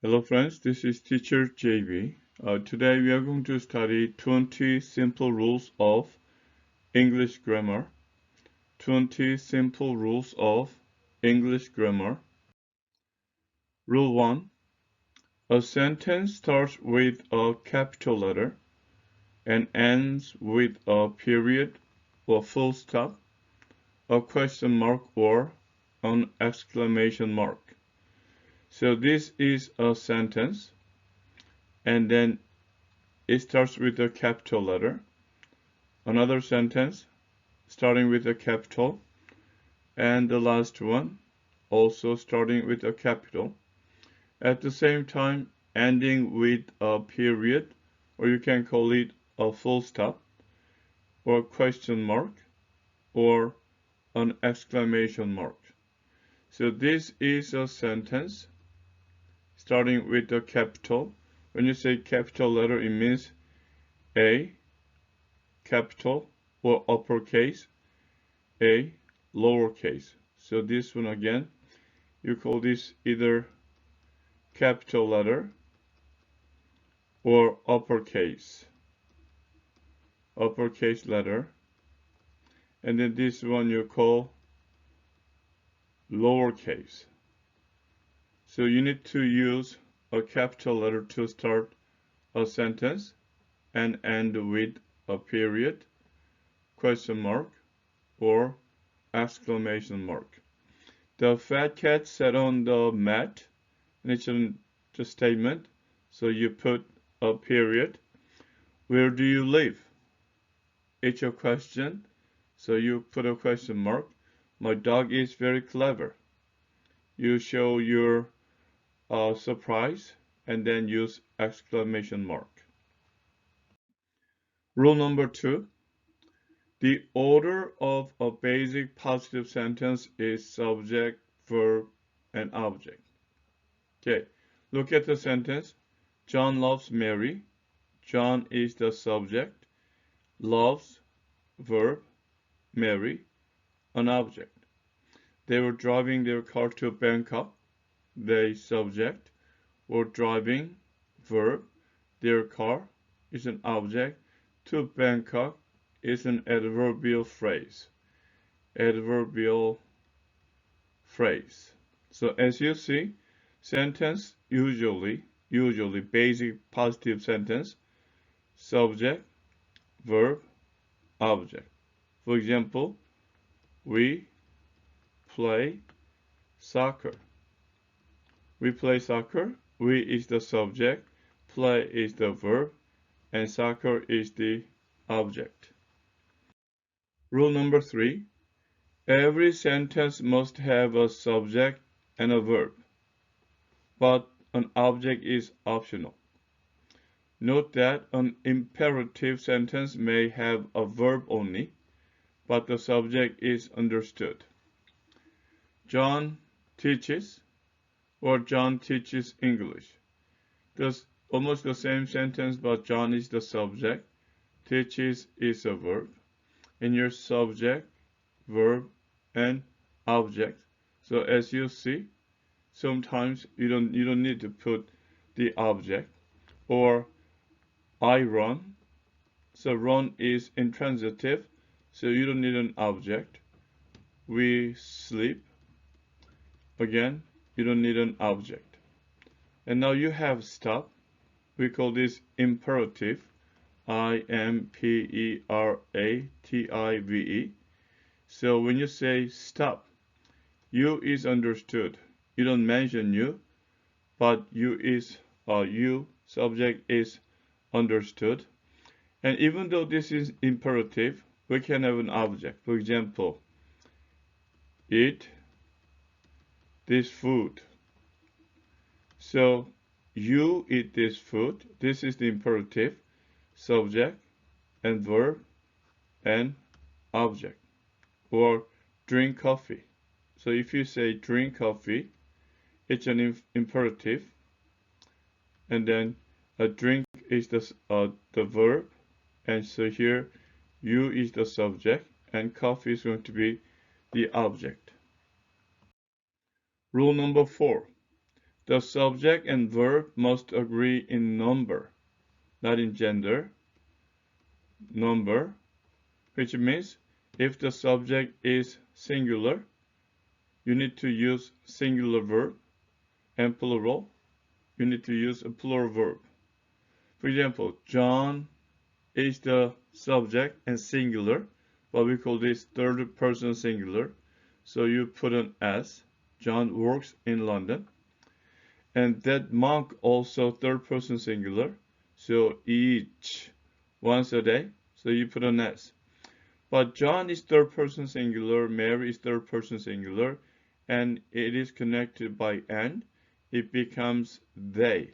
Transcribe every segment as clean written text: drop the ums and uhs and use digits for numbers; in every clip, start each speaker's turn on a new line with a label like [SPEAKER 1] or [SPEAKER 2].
[SPEAKER 1] Hello friends, this is teacher JV. Today we are going to study 20 simple rules of English grammar. 20 simple rules of English grammar. Rule 1. A sentence starts with a capital letter and ends with a period or full stop, a question mark or an exclamation mark. So this is a sentence and then it starts with a capital letter. Another sentence starting with a capital, and the last one also starting with a capital. At the same time, ending with a period, or you can call it a full stop, or a question mark, or an exclamation mark. So this is a sentence starting with a capital. When you say capital letter, it means A, capital or uppercase, A, lowercase. So this one again, you call this either capital letter or uppercase letter, and then this one you call lowercase. So you need to use a capital letter to start a sentence and end with a period, question mark, or exclamation mark. The fat cat sat on the mat, and it's a statement, so you put a period. Where do you live? It's a question, so you put a question mark. My dog is very clever. You show your surprise and then use exclamation mark. Rule number 2. The order of a basic positive sentence is subject, verb, and object. Okay, look at the sentence. John loves Mary. John is the subject. Loves, verb, Mary, an object. They were driving their car to Bangkok. They subject. Were driving, verb, their car is an object. To Bangkok is an adverbial phrase. Adverbial phrase. So as you see, sentence usually basic positive sentence, subject, verb, object. For example, we play soccer. We play soccer. We is the subject, play is the verb, and soccer is the object. Rule number 3. Every sentence must have a subject and a verb, but an object is optional. Note that an imperative sentence may have a verb only, but the subject is understood. John teaches, or John teaches English. That's almost the same sentence, but John is the subject, teaches is a verb, and your subject, verb, and object. So as you see, sometimes you don't need to put the object. Or I run. So run is intransitive, so you don't need an object. We sleep. Again, you don't need an object. And now you have stop. We call this imperative. I-M-P-E-R-A-T-I-V-E. So when you say stop, you is understood. You don't mention you, but you is you, subject is understood. And even though this is imperative, we can have an object. For example, eat this food. So you eat this food. This is the imperative, subject and verb and object. Or drink coffee. So if you say drink coffee, it's an imperative, and then a drink is the verb, and so here you is the subject and coffee is going to be the object. Rule number 4. The subject and verb must agree in number, not in gender. Number, which means if the subject is singular, you need to use singular verb, and plural, you need to use a plural verb. For example, John is the subject and singular, but we call this third person singular. So you put an S. John works in London. And that monk also third person singular. So each, once a day. So you put an S. But John is third person singular, Mary is third person singular, and it is connected by and. It becomes they.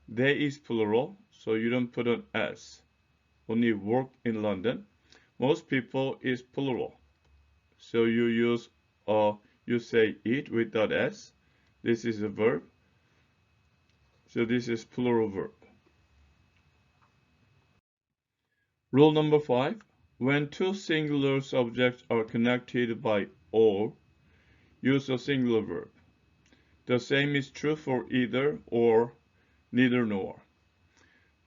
[SPEAKER 1] They is plural, so you don't put an S. Only work in London. Most people is plural. So you use you say it without S. This is a verb. So this is plural verb. Rule number 5. When two singular subjects are connected by or, use a singular verb. The same is true for either or, neither nor.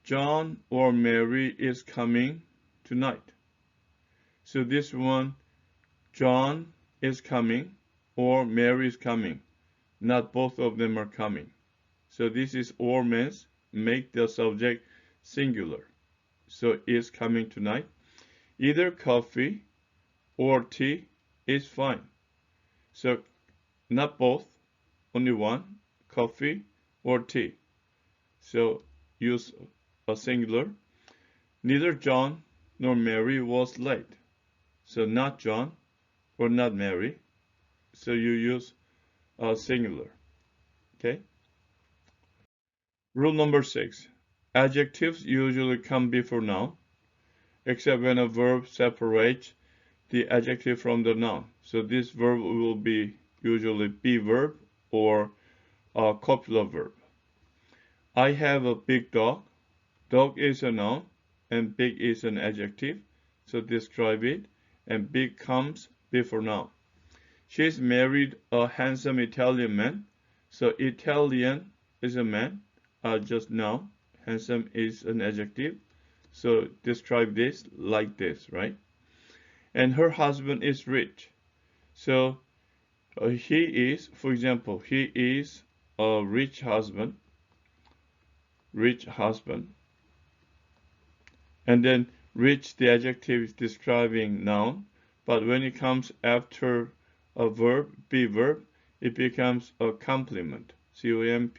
[SPEAKER 1] John or Mary is coming tonight. So this one, John is coming or Mary is coming. Not both of them are coming. So this is or means make the subject singular. So is coming tonight. Either coffee or tea is fine. So not both, only one, coffee or tea. So use a singular. Neither John nor Mary was late. So not John or not Mary. So you use a singular. Okay? Rule number 6. Adjectives usually come before noun, except when a verb separates the adjective from the noun. So this verb will be usually be verb or a copular verb. I have a big dog. Dog is a noun and big is an adjective. So describe it, and big comes before noun. She's married a handsome Italian man. So Italian is a man, just noun. Handsome is an adjective. So describe this like this, right? And her husband is rich. So he is, for example, he is a rich husband. Rich husband. And then rich, the adjective is describing noun. But when it comes after a verb, be verb, it becomes a complement. complement.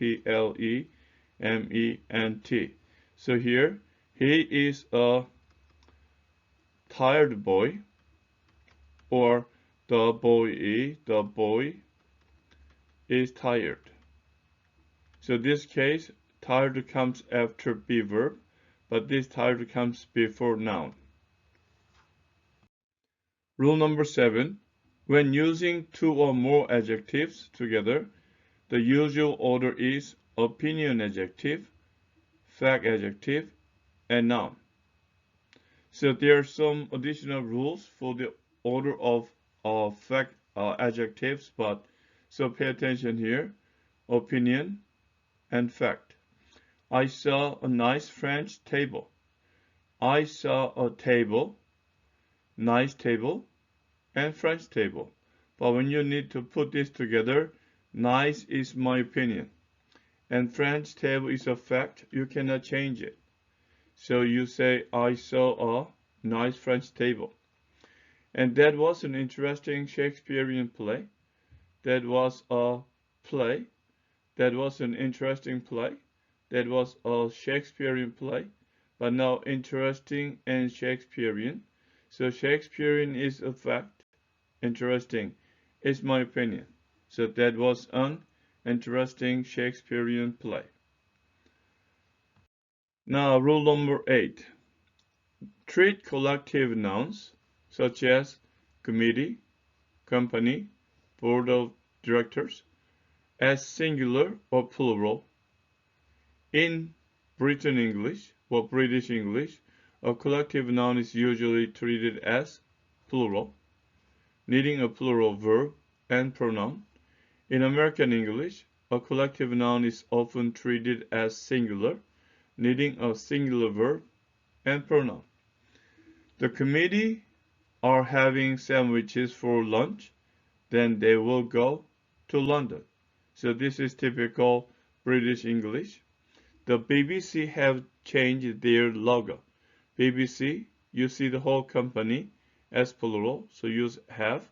[SPEAKER 1] So here, he is a tired boy, or the boy is tired. So this case, tired comes after be verb, but this tired comes before noun. Rule number 7. When using two or more adjectives together, the usual order is opinion adjective, fact adjective, and noun. So there are some additional rules for the order of fact adjectives, but so pay attention here. Opinion and fact. I saw a nice French table. I saw a table, nice table, and French table. But when you need to put this together, nice is my opinion, and French table is a fact. You cannot change it. So you say, I saw a nice French table. And that was an interesting Shakespearean play. That was a play. That was an interesting play. That was a Shakespearean play. But now interesting and Shakespearean. So Shakespearean is a fact. Interesting is my opinion. So that was an interesting Shakespearean play. Now, rule number 8. Treat collective nouns such as committee, company, board of directors as singular or plural. In Britain English or British English, a collective noun is usually treated as plural, needing a plural verb and pronoun. In American English, a collective noun is often treated as singular, needing a singular verb and pronoun. The committee are having sandwiches for lunch, then they will go to London. So this is typical British English. The BBC have changed their logo. BBC, you see the whole company as plural, so use have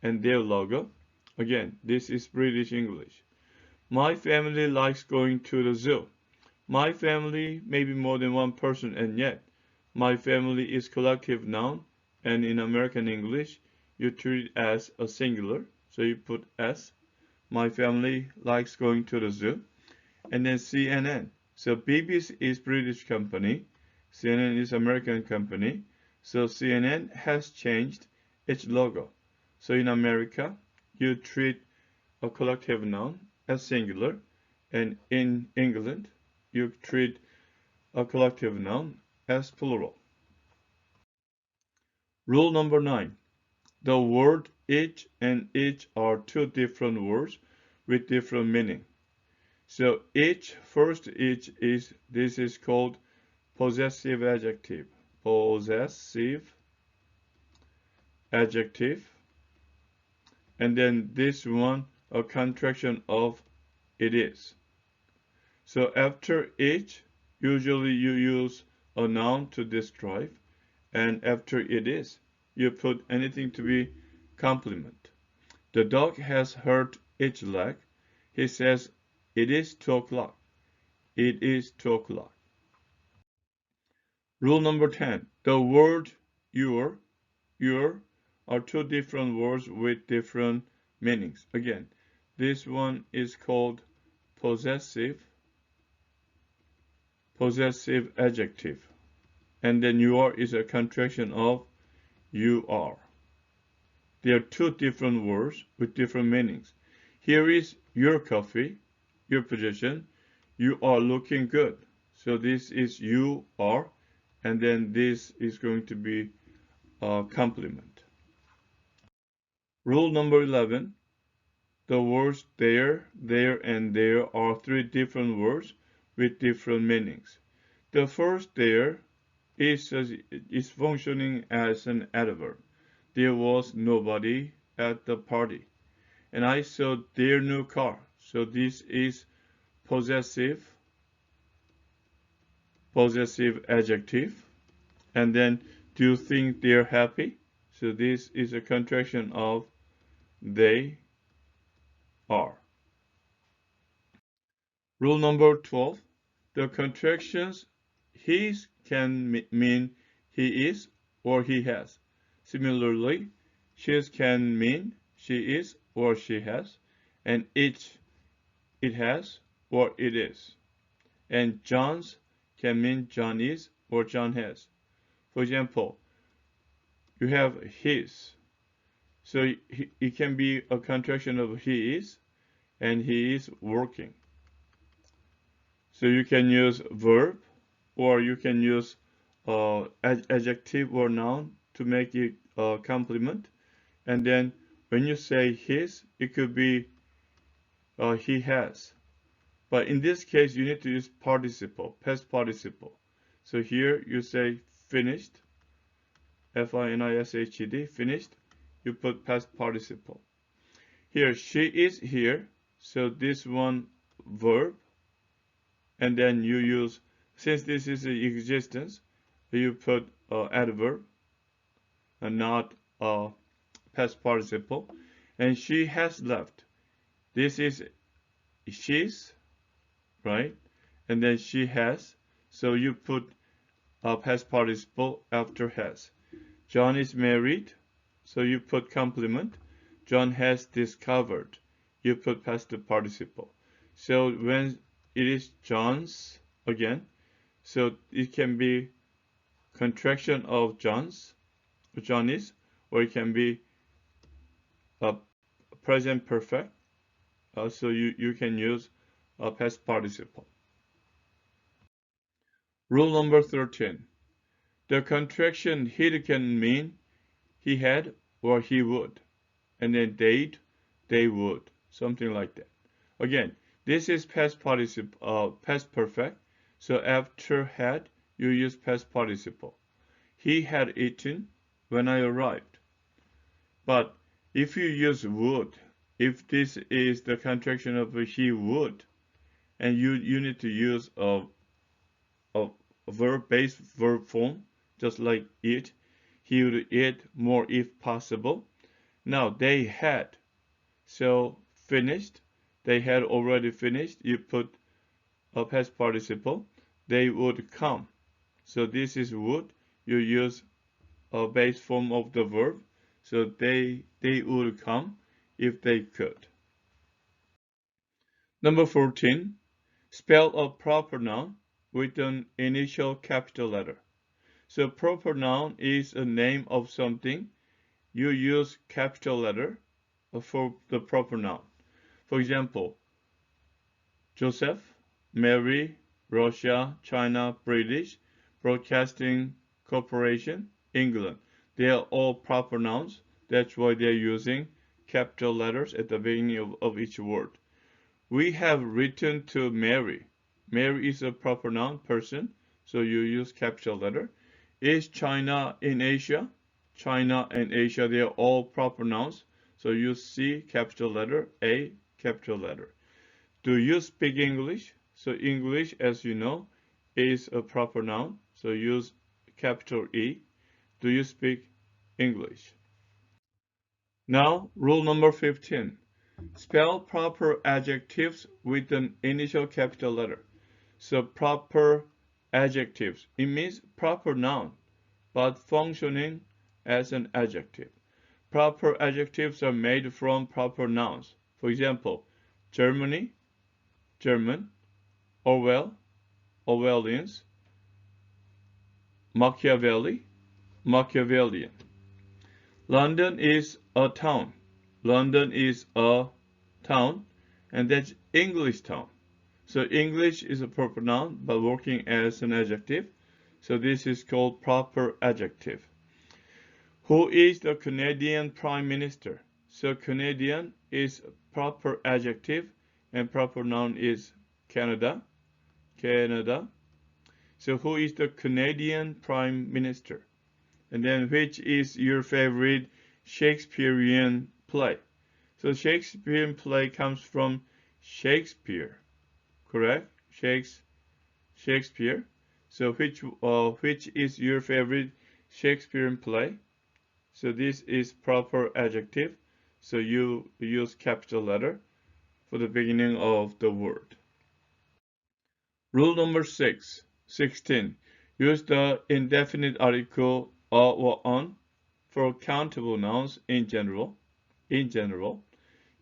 [SPEAKER 1] and their logo. Again, this is British English. My family likes going to the zoo. My family may be more than one person, and yet my family is collective noun, and in American English you treat it as a singular, so you put S. My family likes going to the zoo. And then CNN. So BBC is British company, CNN is American company. So CNN has changed its logo. So in America, you treat a collective noun as singular, and in England, you treat a collective noun as plural. Rule number 9. The word each and each are two different words with different meaning. So first each this is called possessive adjective. Possessive adjective. And then this one, a contraction of it is. So after each, usually you use a noun to describe, and after it is, you put anything to be complement. The dog has hurt its leg. He says, it is 2 o'clock. It is 2 o'clock. Rule number 10. The word your are two different words with different meanings. Again, this one is called possessive adjective. And then your is a contraction of you are. They are two different words with different meanings. Here is your coffee, your position. You are looking good. So this is you are, and then this is going to be a complement. Rule number 11. The words there, and there are three different words with different meanings. The first there is functioning as an adverb. There was nobody at the party. And I saw their new car. So this is possessive adjective. And then, do you think they're happy? So this is a contraction of they are. Rule number 12. The contractions his can mean he is or he has. Similarly, she's can mean she is or she has, and it has or it is. And John's can mean John is or John has. For example, you have his. So it can be a contraction of he is and he is working. So you can use verb or you can use adjective or noun to make it a complement. And then when you say his, it could be he has. But in this case, you need to use participle, past participle. So here you say finished, F-I-N-I-S-H-E-D, finished. You put past participle. Here, she is here. So this one verb. And then you use, since this is the existence, you put adverb and not past participle. And she has left. This is she's, right? And then she has. So you put past participle after has. John is married. So you put complement. John has discovered. You put past participle. So when it is John's again, so it can be contraction of John's, or it can be a present perfect. So you can use a past participle. Rule number 13. The contraction he can mean he had or he would. And then they would. Something like that. Again, This is past participle, past perfect. So after had, you use past participle. He had eaten when I arrived. But if you use would, if this is the contraction of he would, and you need to use a verb-based verb form, just like eat, he would eat more if possible. Now they had, so finished, they had already finished, you put a past participle, they would come. So this is would, you use a base form of the verb, so they would come if they could. Number 14, spell a proper noun with an initial capital letter. So proper noun is a name of something. You use capital letter for the proper noun. For example, Joseph, Mary, Russia, China, British, Broadcasting Corporation, England. They are all proper nouns. That's why they're using capital letters at the beginning of each word. We have written to Mary. Mary is a proper noun, person, so you use capital letter. Is China in Asia? China and Asia, they are all proper nouns, so you see capital letter, A, capital letter. Do you speak English? So English, as you know, is a proper noun, so use capital E. Do you speak English? Now, rule number 15. Spell proper adjectives with an initial capital letter. So proper adjectives, it means proper noun, but functioning as an adjective. Proper adjectives are made from proper nouns. For example, Germany, German, Orwell, Orwellians, Machiavelli, Machiavellian. London is a town. London is a town, and that's English town. So English is a proper noun, but working as an adjective. So this is called proper adjective. Who is the Canadian Prime Minister? So Canadian is proper adjective, and proper noun is Canada. Canada. So who is the Canadian Prime Minister? And then which is your favorite Shakespearean play? So Shakespearean play comes from Shakespeare, correct? Shakespeare. So which is your favorite Shakespearean play? So this is proper adjective. So you use capital letter for the beginning of the word. Rule number 16. Use the indefinite article a or on for countable nouns in general. In general,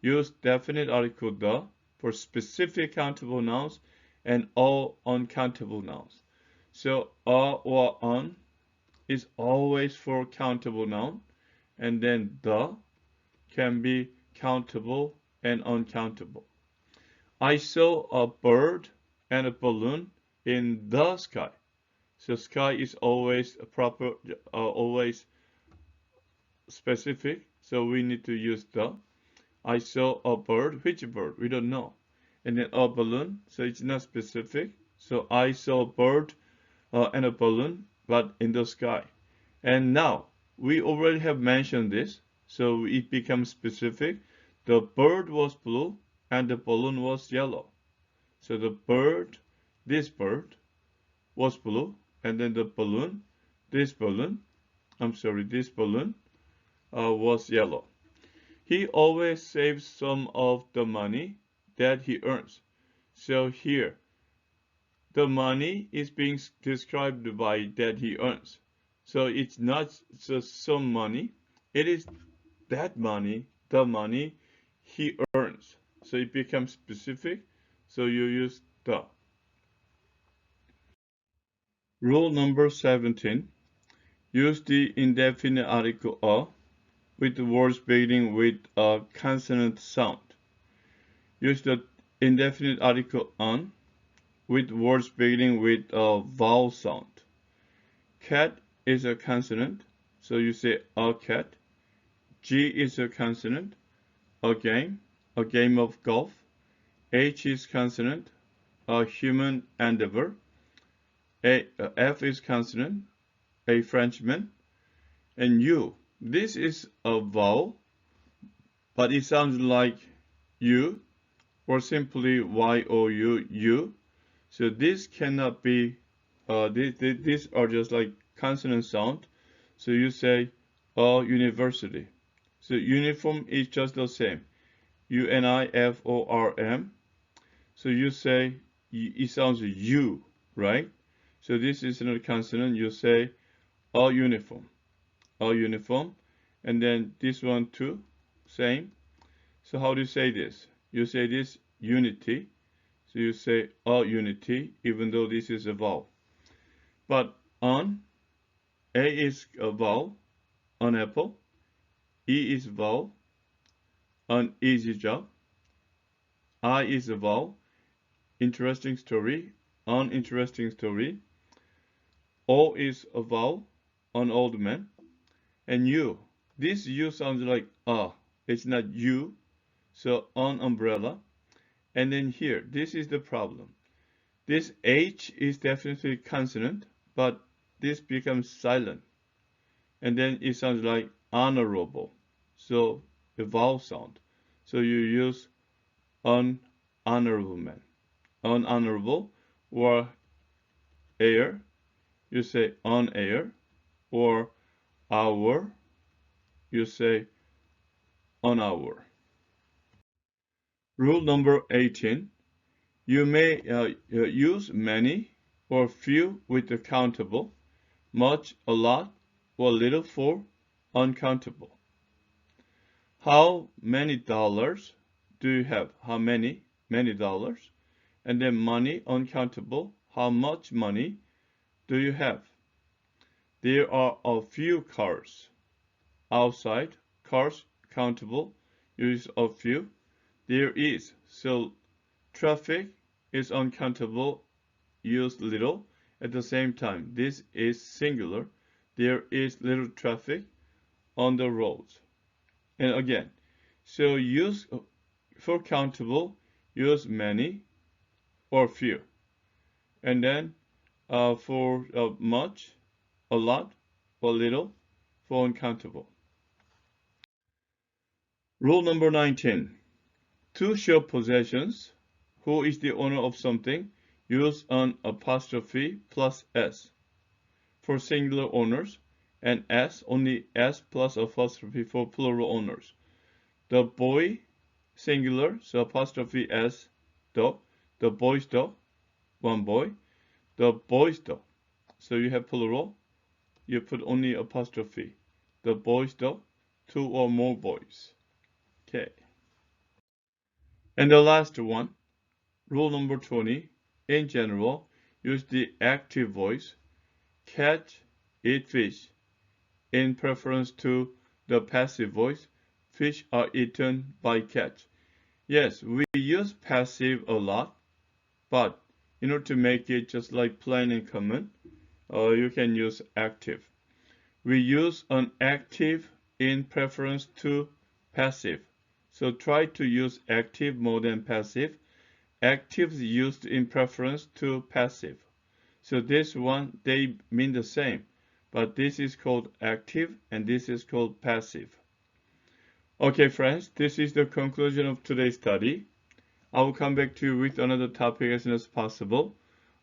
[SPEAKER 1] use definite article the for specific countable nouns and all uncountable nouns. So a or on is always for countable noun, and then the can be countable and uncountable. I saw a bird and a balloon in the sky. So sky is always a proper, always specific. So we need to use the. I saw a bird. Which bird? We don't know. And then a balloon. So it's not specific. So I saw a bird and a balloon, but in the sky. And now we already have mentioned this. So it becomes specific. The bird was blue and the balloon was yellow. So the bird, this bird, was blue, and then the balloon, this balloon was yellow. He always saves some of the money that he earns. So here, the money is being described by that he earns. So it's not just some money, it is that money, the money he earns. So it becomes specific, so you use the. Rule number 17. Use the indefinite article a with the words beginning with a consonant sound. Use the indefinite article on with words beginning with a vowel sound. Cat is a consonant, so you say a cat. G is a consonant, a game of golf. H is consonant, a human endeavor. F is consonant, a Frenchman. And U, this is a vowel, but it sounds like U, or simply Y-O-U, U. So this cannot be, these are just like consonant sound. So you say a university. So uniform is just the same. U-N-I-F-O-R-M. So you say, it sounds U, right? So this is not a consonant. You say a uniform. A uniform. And then this one too, same. So how do you say this? You say this unity. So you say a unity, even though this is a vowel. But on, A is a vowel, on apple. E is vowel, on easy job. I is a vowel, interesting story, on interesting story. O is a vowel, on old man. And U, this U sounds like it's not U, so on umbrella. And then here, this is the problem. This H is definitely consonant, but this becomes silent. And then it sounds like honorable. So the vowel sound. So you use unhonorable man. Unhonorable or air, you say on air, or hour, you say on hour. Rule number 18. You may use many or few with the countable, much, a lot, or little for uncountable. How many dollars do you have? How many? Many dollars. And then money, uncountable. How much money do you have? There are a few cars outside. Cars, countable. Use a few. There is. So traffic is uncountable. Use little. At the same time, this is singular. There is little traffic on the roads. And again, so use for countable, use many or few. And then for much, a lot, or little, for uncountable. Rule number 19. To show possessions, who is the owner of something, use an apostrophe plus S. For singular owners, and S, only S plus apostrophe for plural owners. The boy, singular, so apostrophe S, dog. The boy's dog, one boy. The boy's dog. So you have plural, you put only apostrophe. The boy's dog, two or more boys. Okay. And the last one, rule number 20. In general, use the active voice. Catch, eat fish. In preference to the passive voice, fish are eaten by catch. Yes, we use passive a lot, but in order to make it just like plain and common, you can use active. We use an active in preference to passive. So try to use active more than passive. Active is used in preference to passive. So this one, they mean the same, but this is called active and this is called passive. Okay, friends, this is the conclusion of today's study. I will come back to you with another topic as soon as possible.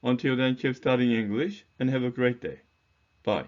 [SPEAKER 1] Until then, keep studying English and have a great day. Bye.